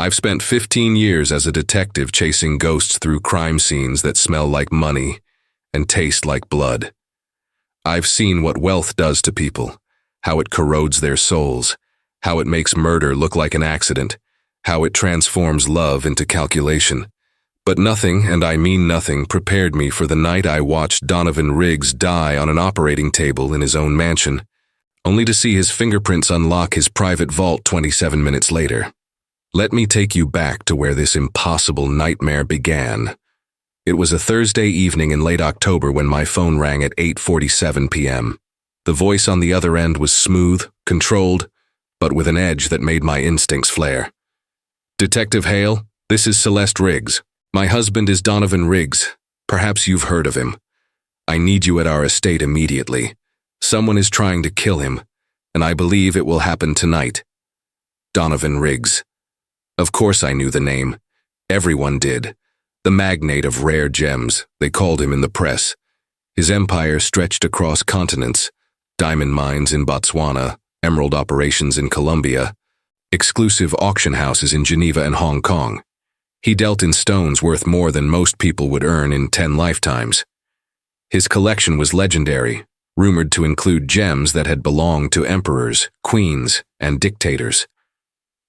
I've spent 15 years as a detective chasing ghosts through crime scenes that smell like money and taste like blood. I've seen what wealth does to people, how it corrodes their souls, how it makes murder look like an accident, how it transforms love into calculation. But nothing, and I mean nothing, prepared me for the night I watched Donovan Riggs die on an operating table in his own mansion, only to see his fingerprints unlock his private vault 27 minutes later. Let me take you back to where this impossible nightmare began. It was a Thursday evening in late October when my phone rang at 8:47 p.m. The voice on the other end was smooth, controlled, but with an edge that made my instincts flare. "Detective Hale, this is Celeste Riggs. My husband is Donovan Riggs. Perhaps you've heard of him. I need you at our estate immediately. Someone is trying to kill him, and I believe it will happen tonight." Donovan Riggs. Of course I knew the name. Everyone did. The magnate of rare gems, they called him in the press. His empire stretched across continents: diamond mines in Botswana, emerald operations in Colombia, exclusive auction houses in Geneva and Hong Kong. He dealt in stones worth more than most people would earn in 10 lifetimes. His collection was legendary, rumored to include gems that had belonged to emperors, queens, and dictators.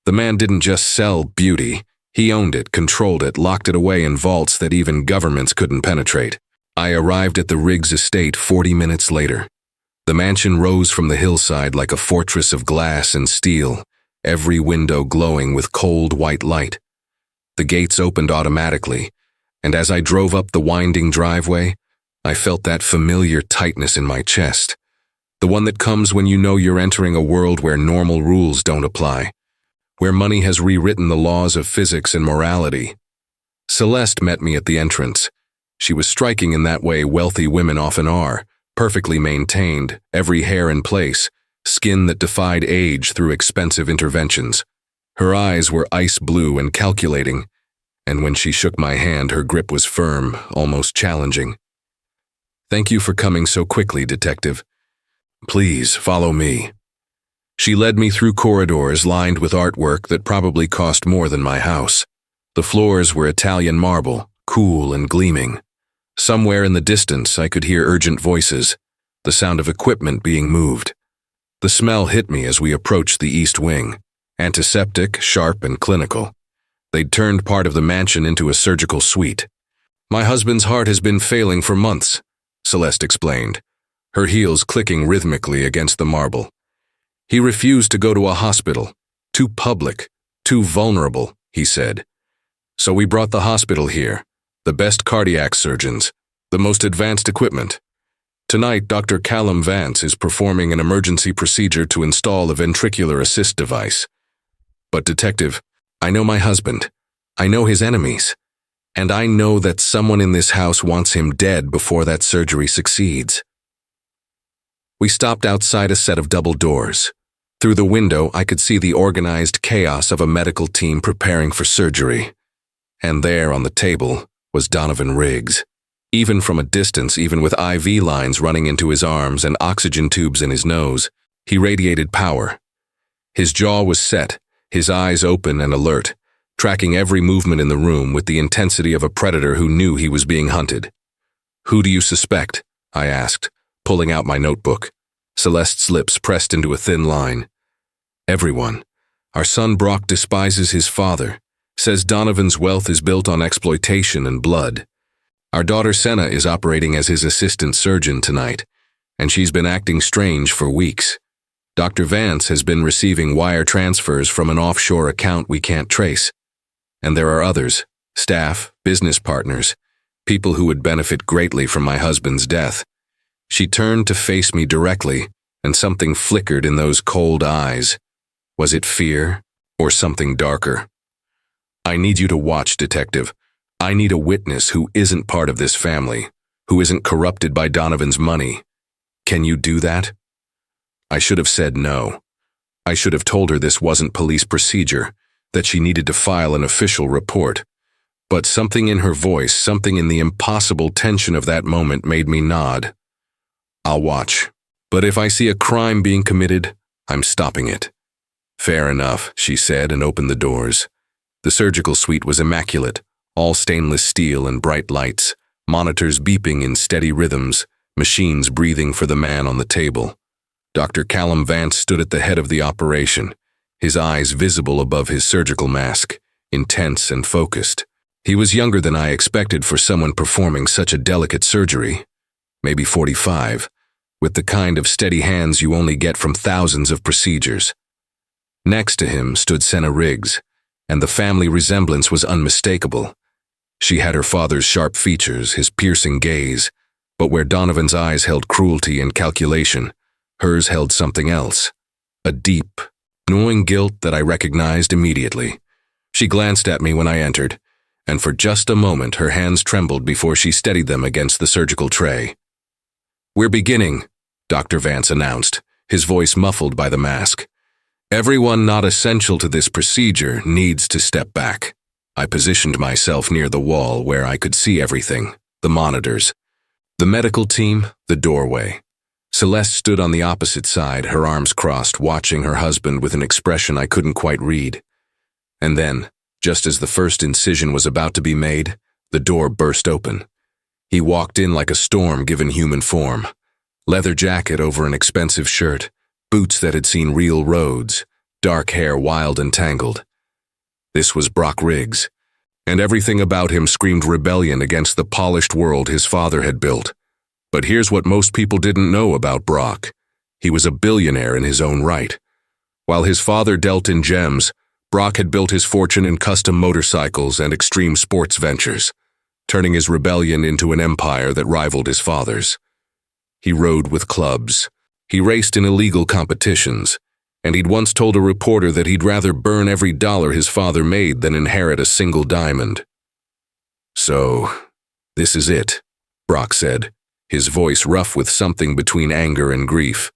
The man didn't just sell beauty. He owned it, controlled it, locked it away in vaults that even governments couldn't penetrate. I arrived at the Riggs estate 40 minutes later. The mansion rose from the hillside like a fortress of glass and steel, every window glowing with cold white light. The gates opened automatically, and as I drove up the winding driveway, I felt that familiar tightness in my chest, the one that comes when you know you're entering a world where normal rules don't apply, where money has rewritten the laws of physics and morality. Celeste met me at the entrance. She was striking in that way wealthy women often are, perfectly maintained, every hair in place, skin that defied age through expensive interventions. Her eyes were ice blue and calculating, and when she shook my hand, her grip was firm, almost challenging. "Thank you for coming so quickly, Detective. Please follow me." She led me through corridors lined with artwork that probably cost more than my house. The floors were Italian marble, cool and gleaming. Somewhere in the distance, I could hear urgent voices, the sound of equipment being moved. The smell hit me as we approached the east wing, antiseptic, sharp, and clinical. They'd turned part of the mansion into a surgical suite. "My husband's heart has been failing for months," Celeste explained, her heels clicking rhythmically against the marble. "He refused to go to a hospital. Too public, too vulnerable," he said. "So we brought the hospital here, the best cardiac surgeons, the most advanced equipment. Tonight, Dr. Callum Vance is performing an emergency procedure to install a ventricular assist device. But Detective, I know my husband. I know his enemies. And I know that someone in this house wants him dead before that surgery succeeds." We stopped outside a set of double doors. Through the window, I could see the organized chaos of a medical team preparing for surgery. And there, on the table, was Donovan Riggs. Even from a distance, even with IV lines running into his arms and oxygen tubes in his nose, he radiated power. His jaw was set, his eyes open and alert, tracking every movement in the room with the intensity of a predator who knew he was being hunted. "Who do you suspect?" I asked, pulling out my notebook. Celeste's lips pressed into a thin line. "Everyone. Our son Brock despises his father, says Donovan's wealth is built on exploitation and blood. Our daughter Senna is operating as his assistant surgeon tonight, and she's been acting strange for weeks. Dr. Vance has been receiving wire transfers from an offshore account we can't trace. And there are others, staff, business partners, people who would benefit greatly from my husband's death." She turned to face me directly, and something flickered in those cold eyes. Was it fear, or something darker? "I need you to watch, Detective. I need a witness who isn't part of this family, who isn't corrupted by Donovan's money. Can you do that?" I should have said no. I should have told her this wasn't police procedure, that she needed to file an official report. But something in her voice, something in the impossible tension of that moment made me nod. "I'll watch. But if I see a crime being committed, I'm stopping it." "Fair enough," she said and opened the doors. The surgical suite was immaculate, all stainless steel and bright lights, monitors beeping in steady rhythms, machines breathing for the man on the table. Dr. Callum Vance stood at the head of the operation, his eyes visible above his surgical mask, intense and focused. He was younger than I expected for someone performing such a delicate surgery, maybe 45, with the kind of steady hands you only get from thousands of procedures. Next to him stood Senna Riggs, and the family resemblance was unmistakable. She had her father's sharp features, his piercing gaze, but where Donovan's eyes held cruelty and calculation, hers held something else, a deep, gnawing guilt that I recognized immediately. She glanced at me when I entered, and for just a moment her hands trembled before she steadied them against the surgical tray. "We're beginning," Dr. Vance announced, his voice muffled by the mask. "Everyone not essential to this procedure needs to step back." I positioned myself near the wall where I could see everything, the monitors, the medical team, the doorway. Celeste stood on the opposite side, her arms crossed, watching her husband with an expression I couldn't quite read. And then, just as the first incision was about to be made, the door burst open. He walked in like a storm given human form. Leather jacket over an expensive shirt, boots that had seen real roads, dark hair wild and tangled. This was Brock Riggs, and everything about him screamed rebellion against the polished world his father had built. But here's what most people didn't know about Brock. He was a billionaire in his own right. While his father dealt in gems, Brock had built his fortune in custom motorcycles and extreme sports ventures, turning his rebellion into an empire that rivaled his father's. He rode with clubs. He raced in illegal competitions, and he'd once told a reporter that he'd rather burn every dollar his father made than inherit a single diamond. "So, this is it," Brock said, his voice rough with something between anger and grief.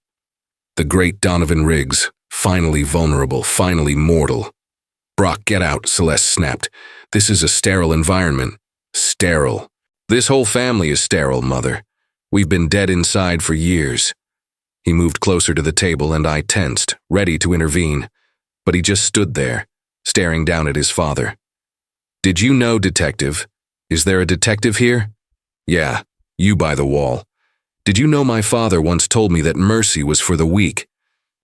"The great Donovan Riggs, finally vulnerable, finally mortal." "Brock, get out," Celeste snapped. "This is a sterile environment." "Sterile. This whole family is sterile, Mother. We've been dead inside for years." He moved closer to the table and I tensed, ready to intervene, but he just stood there, staring down at his father. "Did you know, Detective? Is there a detective here?" "Yeah, you by the wall. Did you know my father once told me that mercy was for the weak,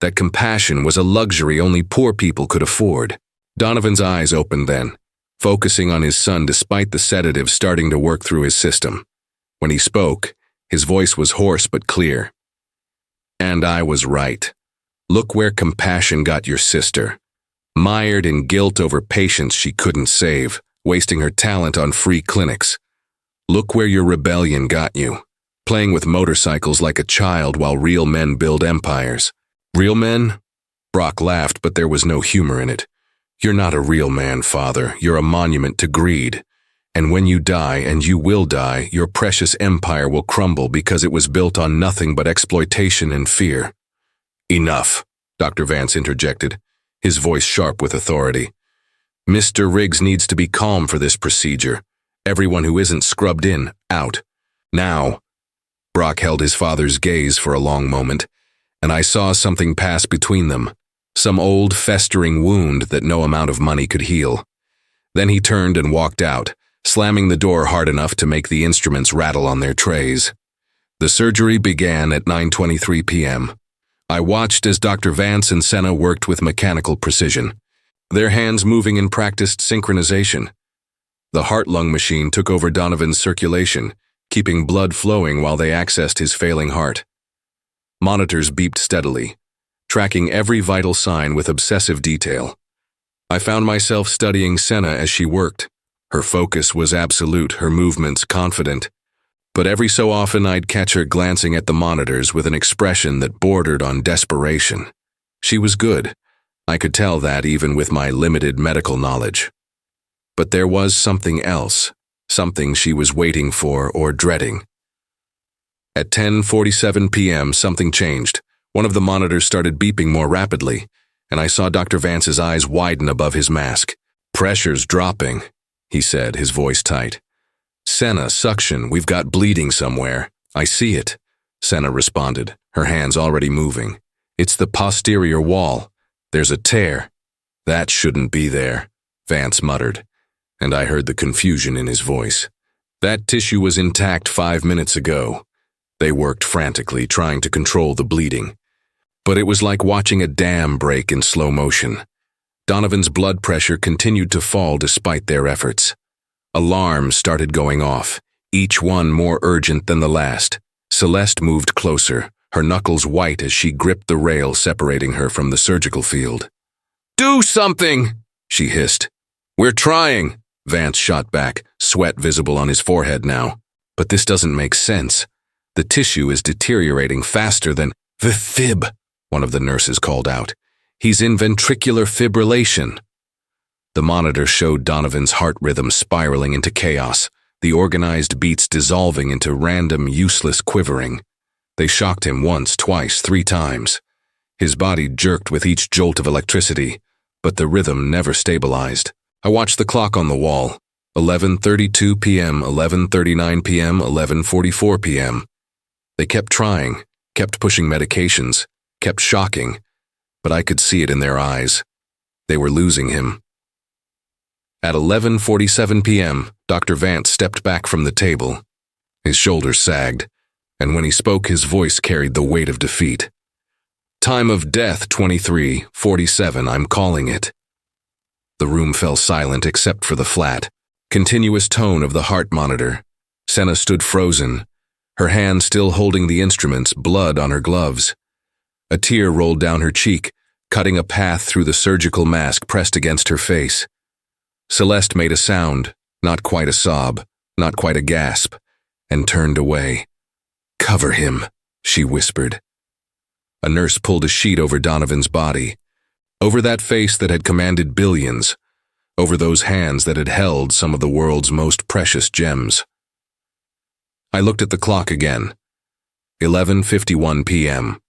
that compassion was a luxury only poor people could afford?" Donovan's eyes opened then, focusing on his son despite the sedative starting to work through his system. When he spoke, his voice was hoarse but clear. "And I was right. Look where compassion got your sister. Mired in guilt over patients she couldn't save, wasting her talent on free clinics. Look where your rebellion got you, playing with motorcycles like a child while real men build empires." "Real men?" Brock laughed, but there was no humor in it. "You're not a real man, Father. You're a monument to greed. And when you die, and you will die, your precious empire will crumble because it was built on nothing but exploitation and fear." "Enough," Dr. Vance interjected, his voice sharp with authority. "Mr. Riggs needs to be calm for this procedure. Everyone who isn't scrubbed in, out. Now." Brock held his father's gaze for a long moment, and I saw something pass between them, some old, festering wound that no amount of money could heal. Then he turned and walked out, slamming the door hard enough to make the instruments rattle on their trays. The surgery began at 9:23 p.m. I watched as Dr. Vance and Senna worked with mechanical precision, their hands moving in practiced synchronization. The heart-lung machine took over Donovan's circulation, keeping blood flowing while they accessed his failing heart. Monitors beeped steadily, tracking every vital sign with obsessive detail. I found myself studying Senna as she worked. Her focus was absolute, her movements confident. But every so often I'd catch her glancing at the monitors with an expression that bordered on desperation. She was good. I could tell that even with my limited medical knowledge. But there was something else, something she was waiting for or dreading. At 10:47 p.m., something changed. One of the monitors started beeping more rapidly, and I saw Dr. Vance's eyes widen above his mask. "Pressure's dropping," he said, his voice tight. "Senna, suction, we've got bleeding somewhere." "I see it," Senna responded, her hands already moving. "It's the posterior wall. There's a tear." "That shouldn't be there," Vance muttered, and I heard the confusion in his voice. That tissue was intact 5 minutes ago. They worked frantically, trying to control the bleeding. But it was like watching a dam break in slow motion. Donovan's blood pressure continued to fall despite their efforts. Alarms started going off, each one more urgent than the last. Celeste moved closer, her knuckles white as she gripped the rail separating her from the surgical field. "Do something!" she hissed. "We're trying," Vance shot back, sweat visible on his forehead now. "But this doesn't make sense. The tissue is deteriorating faster than—" "The fib," one of the nurses called out. "He's in ventricular fibrillation." The monitor showed Donovan's heart rhythm spiraling into chaos, the organized beats dissolving into random, useless quivering. They shocked him once, twice, 3 times. His body jerked with each jolt of electricity, but the rhythm never stabilized. I watched the clock on the wall. 11:32 p.m., 11:39 p.m., 11:44 p.m. They kept trying, kept pushing medications, kept shocking, but I could see it in their eyes. They were losing him. At 11:47 p.m., Dr. Vance stepped back from the table. His shoulders sagged, and when he spoke, his voice carried the weight of defeat. "Time of death, 23:47, I'm calling it." The room fell silent except for the flat, continuous tone of the heart monitor. Senna stood frozen, her hand still holding the instruments, blood on her gloves. A tear rolled down her cheek, cutting a path through the surgical mask pressed against her face. Celeste made a sound, not quite a sob, not quite a gasp, and turned away. "Cover him," she whispered. A nurse pulled a sheet over Donovan's body, over that face that had commanded billions, over those hands that had held some of the world's most precious gems. I looked at the clock again. 11:51 p.m.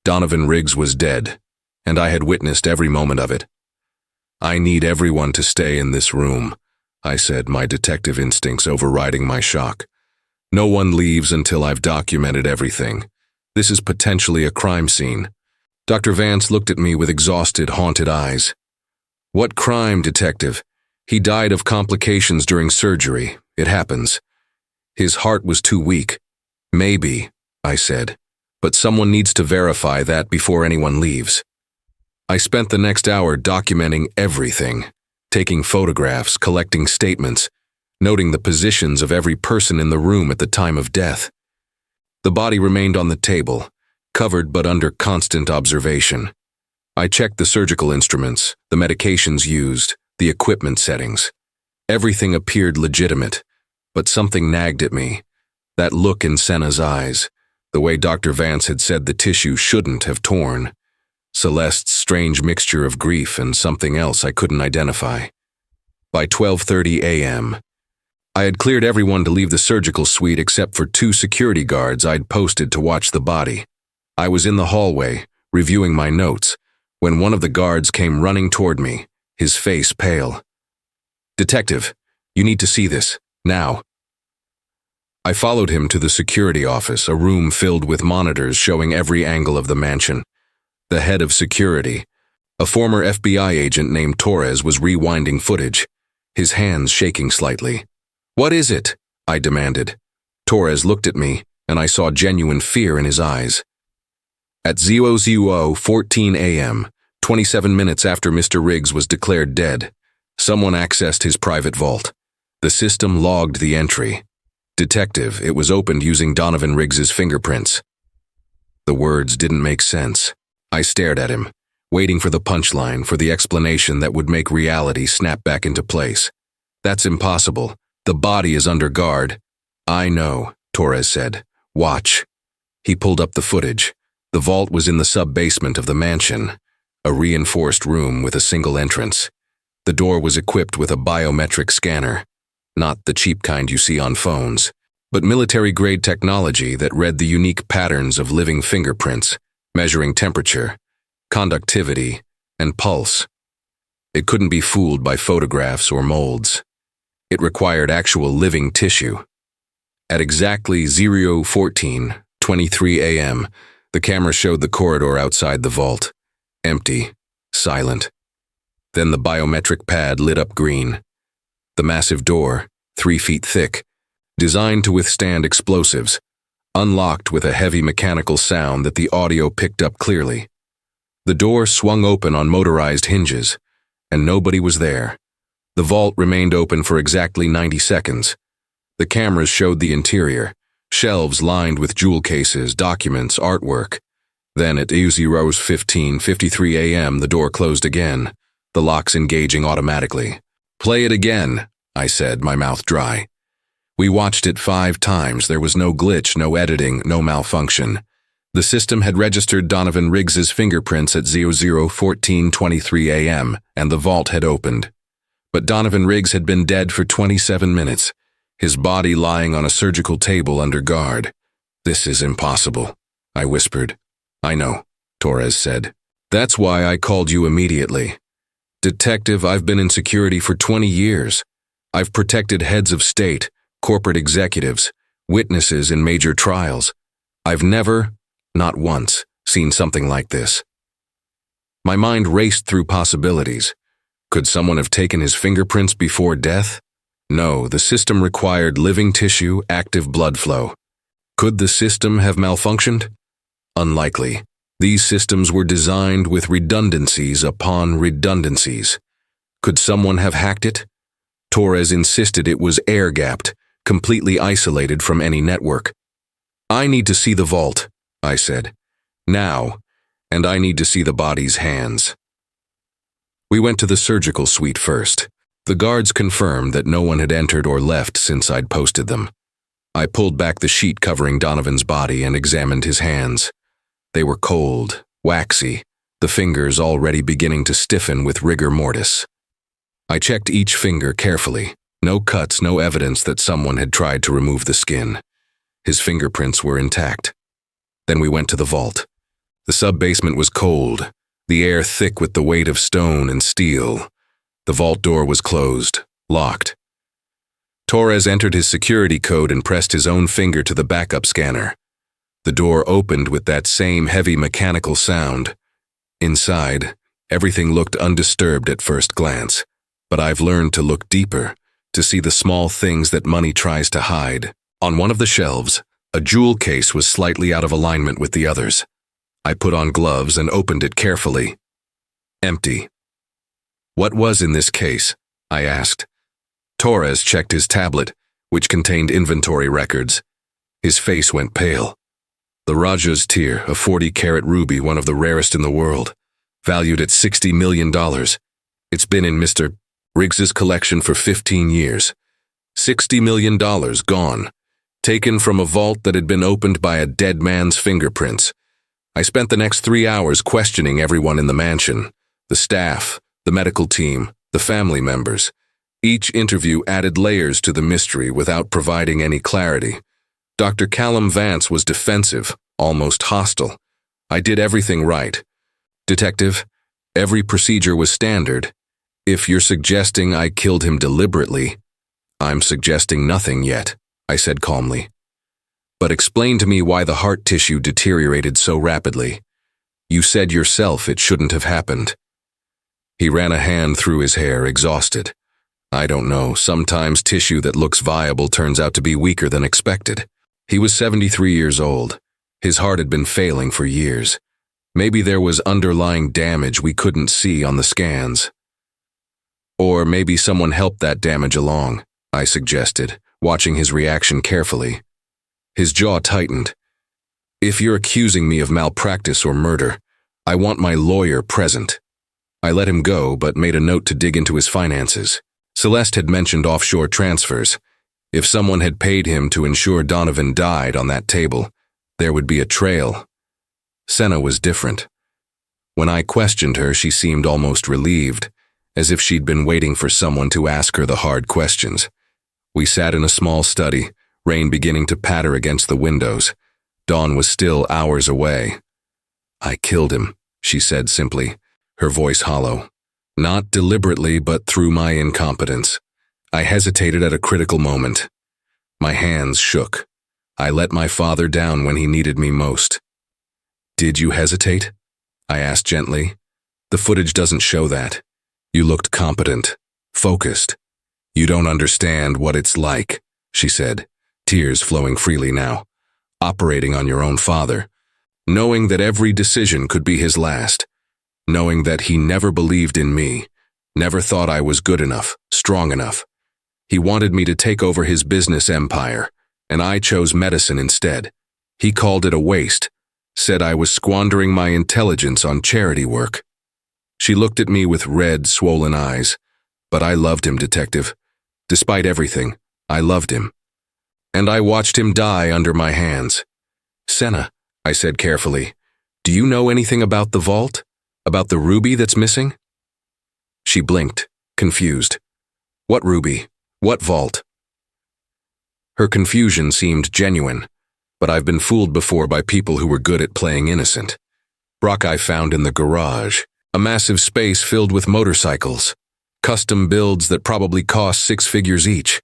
Donovan Riggs was dead, and I had witnessed every moment of it. "I need everyone to stay in this room," I said, my detective instincts overriding my shock. "No one leaves until I've documented everything. This is potentially a crime scene." Dr. Vance looked at me with exhausted, haunted eyes. "What crime, detective? He died of complications during surgery. It happens. His heart was too weak." "Maybe," I said, "but someone needs to verify that before anyone leaves." I spent the next hour documenting everything, taking photographs, collecting statements, noting the positions of every person in the room at the time of death. The body remained on the table, covered but under constant observation. I checked the surgical instruments, the medications used, the equipment settings. Everything appeared legitimate, but something nagged at me. That look in Senna's eyes, the way Dr. Vance had said the tissue shouldn't have torn. Celeste's strange mixture of grief and something else I couldn't identify. By 12:30 a.m., I had cleared everyone to leave the surgical suite except for 2 security guards I'd posted to watch the body. I was in the hallway, reviewing my notes, when one of the guards came running toward me, his face pale. "Detective, you need to see this, now." I followed him to the security office, a room filled with monitors showing every angle of the mansion. The head of security, a former FBI agent named Torres, was rewinding footage, his hands shaking slightly. "What is it?" I demanded. Torres looked at me, and I saw genuine fear in his eyes. At 00:14 a.m., 27 minutes after Mr. Riggs was declared dead, someone accessed his private vault. The system logged the entry. "Detective, it was opened using Donovan Riggs's fingerprints." The words didn't make sense. I stared at him, waiting for the punchline, for the explanation that would make reality snap back into place. "That's impossible. The body is under guard." "I know," Torres said. "Watch." He pulled up the footage. The vault was in the sub-basement of the mansion, a reinforced room with a single entrance. The door was equipped with a biometric scanner, not the cheap kind you see on phones, but military-grade technology that read the unique patterns of living fingerprints, measuring temperature, conductivity, and pulse. It couldn't be fooled by photographs or molds. It required actual living tissue. At exactly 00:23 a.m., the camera showed the corridor outside the vault, empty, silent. Then the biometric pad lit up green. The massive door, 3 feet thick, designed to withstand explosives, unlocked with a heavy mechanical sound that the audio picked up clearly. The door swung open on motorized hinges, and nobody was there. The vault remained open for exactly 90 seconds. The cameras showed the interior, shelves lined with jewel cases, documents, artwork. Then at 00:15:53 a.m. the door closed again, the locks engaging automatically. "Play it again," I said, my mouth dry. We watched it 5 times. There was no glitch, no editing, no malfunction. The system had registered Donovan Riggs's fingerprints at 00:14:23 a.m., and the vault had opened. But Donovan Riggs had been dead for 27 minutes, his body lying on a surgical table under guard. "This is impossible," I whispered. "I know," Torres said. "That's why I called you immediately. Detective, I've been in security for 20 years. I've protected heads of state, corporate executives, witnesses in major trials. I've never, not once, seen something like this." My mind raced through possibilities. Could someone have taken his fingerprints before death? No, the system required living tissue, active blood flow. Could the system have malfunctioned? Unlikely. These systems were designed with redundancies upon redundancies. Could someone have hacked it? Torres insisted it was air-gapped, completely isolated from any network. "I need to see the vault," I said. "Now, and I need to see the body's hands." We went to the surgical suite first. The guards confirmed that no one had entered or left since I'd posted them. I pulled back the sheet covering Donovan's body and examined his hands. They were cold, waxy, the fingers already beginning to stiffen with rigor mortis. I checked each finger carefully. No cuts, no evidence that someone had tried to remove the skin. His fingerprints were intact. Then we went to the vault. The sub-basement was cold, the air thick with the weight of stone and steel. The vault door was closed, locked. Torres entered his security code and pressed his own finger to the backup scanner. The door opened with that same heavy mechanical sound. Inside, everything looked undisturbed at first glance, but I've learned to look deeper, to see the small things that money tries to hide. On one of the shelves, a jewel case was slightly out of alignment with the others. I put on gloves and opened it carefully. Empty. "What was in this case?" I asked. Torres checked his tablet, which contained inventory records. His face went pale. "The Raja's tear, a 40-carat ruby, one of the rarest in the world, valued at $60 million. It's been in Mr. Riggs's collection for 15 years. $60 million gone, taken from a vault that had been opened by a dead man's fingerprints. I spent the next 3 hours questioning everyone in the mansion, the staff, the medical team, the family members. Each interview added layers to the mystery without providing any clarity. Dr. Callum Vance was defensive, almost hostile. I did everything right. Detective, every procedure was standard. If you're suggesting I killed him deliberately, I'm suggesting nothing yet," I said calmly. "But explain to me why the heart tissue deteriorated so rapidly. You said yourself it shouldn't have happened." He ran a hand through his hair, exhausted. "I don't know, sometimes tissue that looks viable turns out to be weaker than expected." He was 73 years old. His heart had been failing for years. Maybe there was underlying damage we couldn't see on the scans. Or maybe someone helped that damage along, I suggested, watching his reaction carefully. His jaw tightened. "If you're accusing me of malpractice or murder, I want my lawyer present." I let him go, but made a note to dig into his finances. Celeste had mentioned offshore transfers. If someone had paid him to ensure Donovan died on that table, there would be a trail. Senna was different. When I questioned her, she seemed almost relieved, as if she'd been waiting for someone to ask her the hard questions. We sat in a small study, rain beginning to patter against the windows. Dawn was still hours away. "I killed him," she said simply, her voice hollow. "Not deliberately, but through my incompetence. I hesitated at a critical moment. My hands shook. I let my father down when he needed me most." "Did you hesitate?" I asked gently. "The footage doesn't show that. You looked competent, focused. You don't understand what it's like, she said, tears flowing freely now. Operating on your own father, knowing that every decision could be his last, knowing that he never believed in me, never thought I was good enough, strong enough. He wanted me to take over his business empire, and I chose medicine instead. He called it a waste, said I was squandering my intelligence on charity work. She looked at me with red, swollen eyes. But I loved him, Detective. Despite everything, I loved him. And I watched him die under my hands. Senna, I said carefully, do you know anything about the vault? About the ruby that's missing? She blinked, confused. What ruby? What vault? Her confusion seemed genuine, but I've been fooled before by people who were good at playing innocent. Brock I found in the garage, a massive space filled with motorcycles, custom builds that probably cost 6 figures each.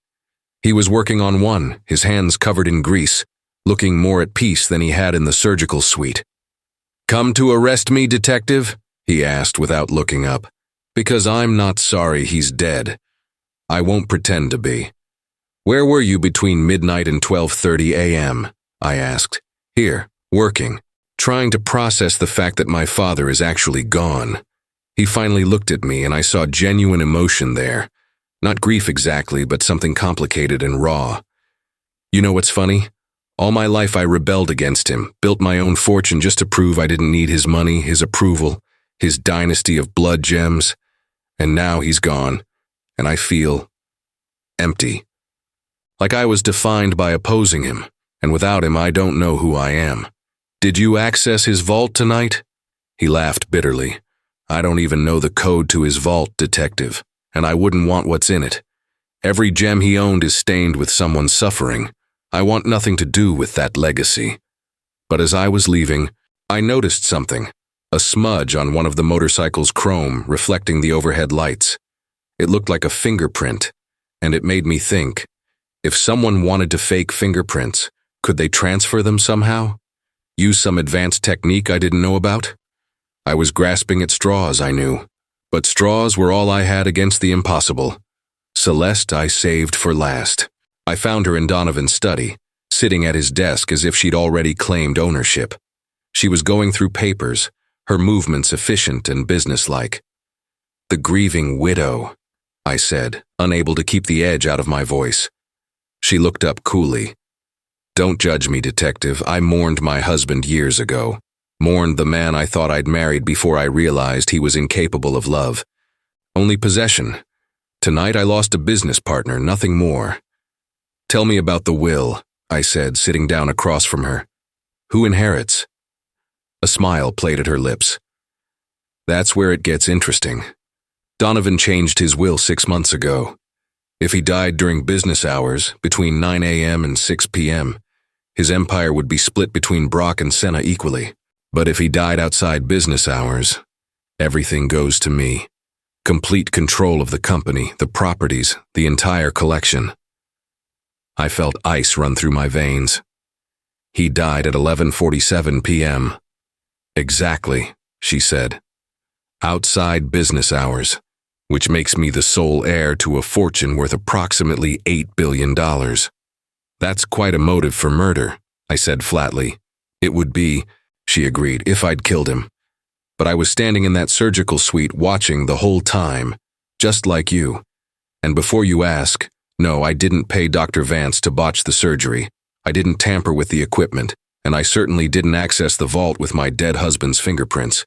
He was working on one, his hands covered in grease, looking more at peace than he had in the surgical suite. Come to arrest me, Detective? He asked without looking up. Because I'm not sorry he's dead. I won't pretend to be. Where were you between midnight and 12:30 a.m.? I asked. Here, working, trying to process the fact that my father is actually gone. He finally looked at me and I saw genuine emotion there. Not grief exactly, but something complicated and raw. You know what's funny? All my life I rebelled against him, built my own fortune just to prove I didn't need his money, his approval, his dynasty of blood gems. And now he's gone, and I feel empty. Like I was defined by opposing him, and without him I don't know who I am. Did you access his vault tonight? He laughed bitterly. I don't even know the code to his vault, Detective, and I wouldn't want what's in it. Every gem he owned is stained with someone's suffering. I want nothing to do with that legacy. But as I was leaving, I noticed something, a smudge on one of the motorcycle's chrome reflecting the overhead lights. It looked like a fingerprint, and it made me think, if someone wanted to fake fingerprints, could they transfer them somehow? Use some advanced technique I didn't know about? I was grasping at straws I knew, but straws were all I had against the impossible. Celeste I saved for last. I found her in Donovan's study, sitting at his desk as if she'd already claimed ownership. She was going through papers, her movements efficient and businesslike. The grieving widow, I said, unable to keep the edge out of my voice. She looked up coolly. Don't judge me, Detective. I mourned my husband years ago. Mourned the man I thought I'd married before I realized he was incapable of love. Only possession. Tonight I lost a business partner, nothing more. Tell me about the will, I said, sitting down across from her. Who inherits? A smile played at her lips. That's where it gets interesting. Donovan changed his will 6 months ago. If he died during business hours, between 9 a.m. and 6 p.m., his empire would be split between Brock and Senna equally. But if he died outside business hours, everything goes to me. Complete control of the company, the properties, the entire collection. I felt ice run through my veins. He died at 11:47 p.m. Exactly, she said. Outside business hours, which makes me the sole heir to a fortune worth approximately $8 billion. That's quite a motive for murder, I said flatly. It would be, she agreed, if I'd killed him. But I was standing in that surgical suite watching the whole time, just like you. And before you ask, no, I didn't pay Dr. Vance to botch the surgery. I didn't tamper with the equipment, and I certainly didn't access the vault with my dead husband's fingerprints.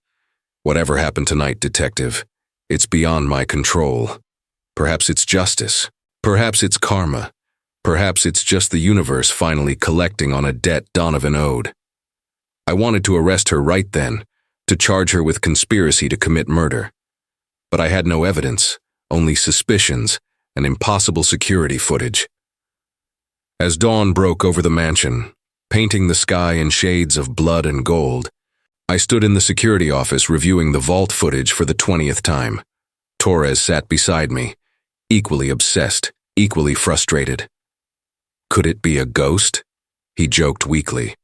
Whatever happened tonight, Detective, it's beyond my control. Perhaps it's justice. Perhaps it's karma. Perhaps it's just the universe finally collecting on a debt Donovan owed. I wanted to arrest her right then, to charge her with conspiracy to commit murder. But I had no evidence, only suspicions and impossible security footage. As dawn broke over the mansion, painting the sky in shades of blood and gold, I stood in the security office reviewing the vault footage for the 20th time. Torres sat beside me, equally obsessed, equally frustrated. Could it be a ghost? He joked weakly.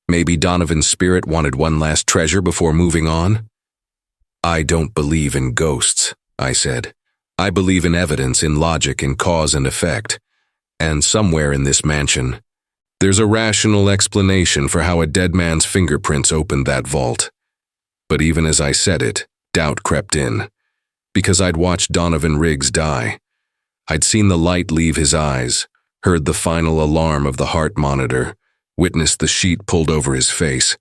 Maybe Donovan's spirit wanted one last treasure before moving on? I don't believe in ghosts, I said. I believe in evidence, in logic, in cause and effect. And somewhere in this mansion, there's a rational explanation for how a dead man's fingerprints opened that vault. But even as I said it, doubt crept in. Because I'd watched Donovan Riggs die. I'd seen the light leave his eyes, heard the final alarm of the heart monitor, witnessed the sheet pulled over his face.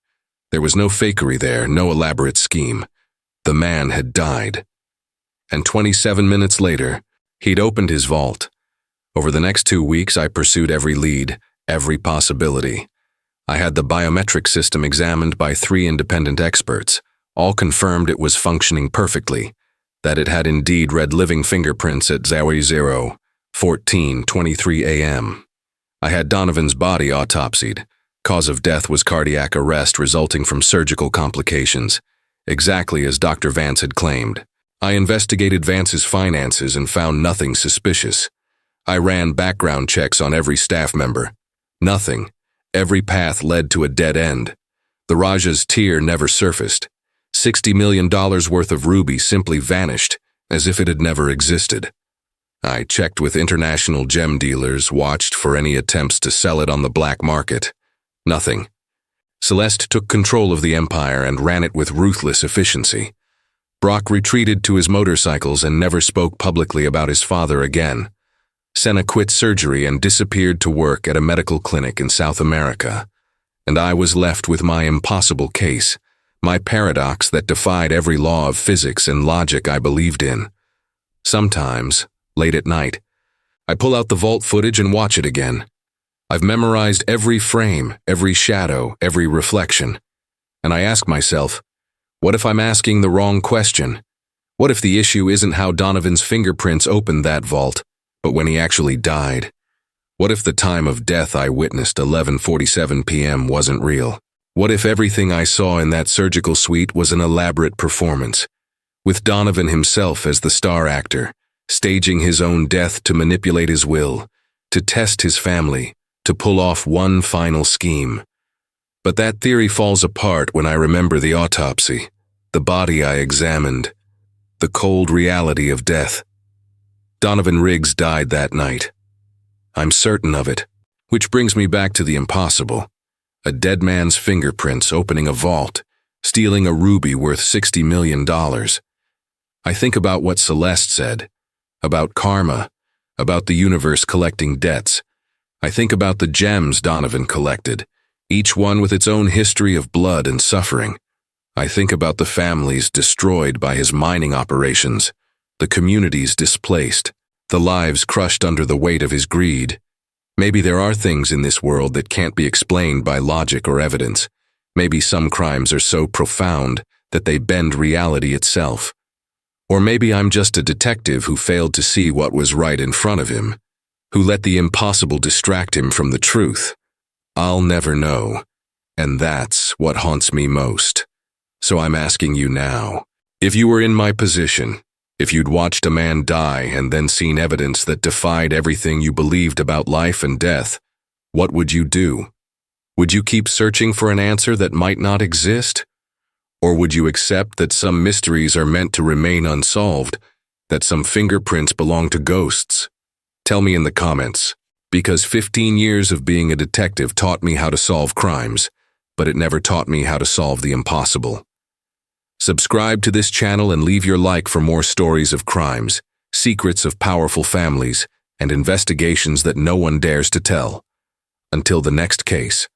There was no fakery there, no elaborate scheme. The man had died. And 27 minutes later, he'd opened his vault. Over the next 2 weeks, I pursued every lead, every possibility. I had the biometric system examined by 3 independent experts. All confirmed it was functioning perfectly, that it had indeed read living fingerprints at 00:14:23 a.m. I had Donovan's body autopsied. Cause of death was cardiac arrest resulting from surgical complications, exactly as Dr. Vance had claimed. I investigated Vance's finances and found nothing suspicious. I ran background checks on every staff member. Nothing. Every path led to a dead end. The Raja's tier never surfaced. $60 million worth of ruby simply vanished, as if it had never existed. I checked with international gem dealers, watched for any attempts to sell it on the black market. Nothing. Celeste took control of the empire and ran it with ruthless efficiency. Brock retreated to his motorcycles and never spoke publicly about his father again. Senna quit surgery and disappeared to work at a medical clinic in South America. And I was left with my impossible case, my paradox that defied every law of physics and logic I believed in. Sometimes, late at night, I pull out the vault footage and watch it again. I've memorized every frame, every shadow, every reflection. And I ask myself, what if I'm asking the wrong question? What if the issue isn't how Donovan's fingerprints opened that vault, but when he actually died? What if the time of death I witnessed, 11:47 p.m., wasn't real? What if everything I saw in that surgical suite was an elaborate performance, with Donovan himself as the star actor, staging his own death to manipulate his will, to test his family, to pull off one final scheme? But that theory falls apart when I remember the autopsy, the body I examined, the cold reality of death. Donovan Riggs died that night. I'm certain of it, which brings me back to the impossible. A dead man's fingerprints opening a vault, stealing a ruby worth $60 million. I think about what Celeste said, about karma, about the universe collecting debts. I think about the gems Donovan collected, each one with its own history of blood and suffering. I think about the families destroyed by his mining operations, the communities displaced, the lives crushed under the weight of his greed. Maybe there are things in this world that can't be explained by logic or evidence. Maybe some crimes are so profound that they bend reality itself. Or maybe I'm just a detective who failed to see what was right in front of him, who let the impossible distract him from the truth. I'll never know, and that's what haunts me most. So I'm asking you now, if you were in my position, if you'd watched a man die and then seen evidence that defied everything you believed about life and death, what would you do? Would you keep searching for an answer that might not exist? Or would you accept that some mysteries are meant to remain unsolved, that some fingerprints belong to ghosts? Tell me in the comments, because 15 years of being a detective taught me how to solve crimes, but it never taught me how to solve the impossible. Subscribe to this channel and leave your like for more stories of crimes, secrets of powerful families, and investigations that no one dares to tell. Until the next case.